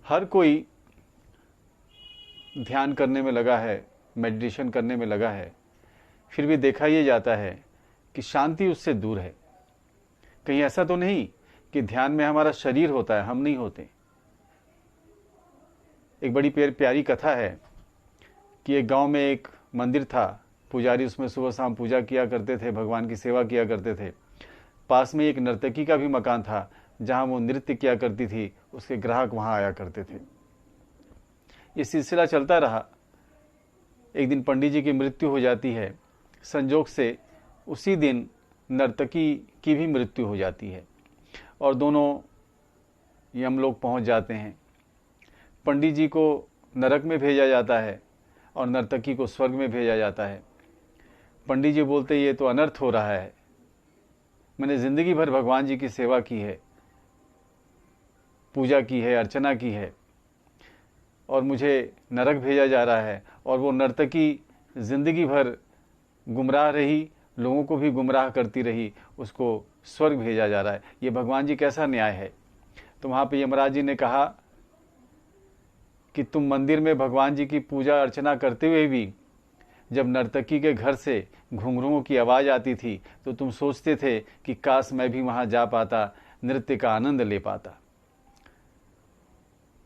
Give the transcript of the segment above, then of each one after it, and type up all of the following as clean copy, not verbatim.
हर कोई ध्यान करने में लगा है, मेडिटेशन करने में लगा है, फिर भी देखा ये जाता है कि शांति उससे दूर है। कहीं ऐसा तो नहीं कि ध्यान में हमारा शरीर होता है, हम नहीं होते। एक बड़ी प्यारी कथा है कि एक गांव में एक मंदिर था, पुजारी उसमें सुबह शाम पूजा किया करते थे, भगवान की सेवा किया करते थे। पास में एक नर्तकी का भी मकान था जहां वो नृत्य किया करती थी, उसके ग्राहक वहां आया करते थे। ये सिलसिला चलता रहा। एक दिन पंडित जी की मृत्यु हो जाती है। संजोग से उसी दिन नर्तकी की भी मृत्यु हो जाती है और दोनों यमलोक पहुंच जाते हैं। पंडित जी को नरक में भेजा जाता है और नर्तकी को स्वर्ग में भेजा जाता है। पंडित जी बोलते ये तो अनर्थ हो रहा है, मैंने जिंदगी भर भगवान जी की सेवा की है, पूजा की है, अर्चना की है, और मुझे नरक भेजा जा रहा है। और वो नर्तकी जिंदगी भर गुमराह रही, लोगों को भी गुमराह करती रही, उसको स्वर्ग भेजा जा रहा है। ये भगवान जी कैसा न्याय है। तो वहाँ पे यमराज जी ने कहा कि तुम मंदिर में भगवान जी की पूजा अर्चना करते हुए भी जब नर्तकी के घर से घुंघरुओं की आवाज़ आती थी तो तुम सोचते थे कि काश मैं भी वहाँ जा पाता, नृत्य का आनंद ले पाता।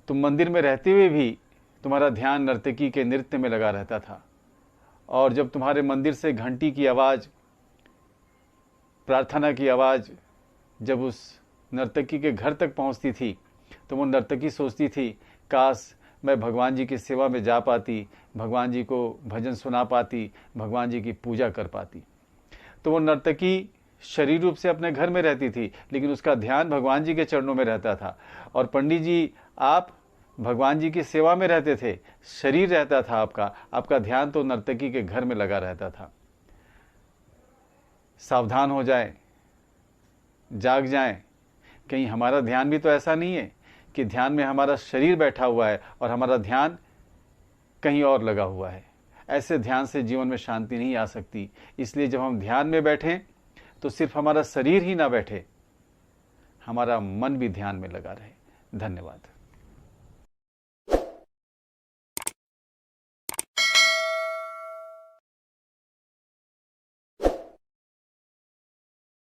तुम मंदिर में रहते हुए भी तुम्हारा ध्यान नर्तकी के नृत्य में लगा रहता था, और जब तुम्हारे मंदिर से घंटी की आवाज़, प्रार्थना की आवाज़ जब उस नर्तकी के घर तक पहुंचती थी तो वो नर्तकी सोचती थी काश मैं भगवान जी की सेवा में जा पाती, भगवान जी को भजन सुना पाती, भगवान जी की पूजा कर पाती। तो वो नर्तकी शरीर रूप से अपने घर में रहती थी, लेकिन उसका ध्यान भगवान जी के चरणों में रहता था। और पंडित जी, आप भगवान जी की सेवा में रहते थे, शरीर रहता था आपका, आपका ध्यान तो नर्तकी के घर में लगा रहता था। सावधान हो जाए, जाग जाएं। कहीं हमारा ध्यान भी तो ऐसा नहीं है कि ध्यान में हमारा शरीर बैठा हुआ है और हमारा ध्यान कहीं और लगा हुआ है। ऐसे ध्यान से जीवन में शांति नहीं आ सकती। इसलिए जब हम ध्यान में बैठें तो सिर्फ हमारा शरीर ही ना बैठे, हमारा मन भी ध्यान में लगा रहे। धन्यवाद।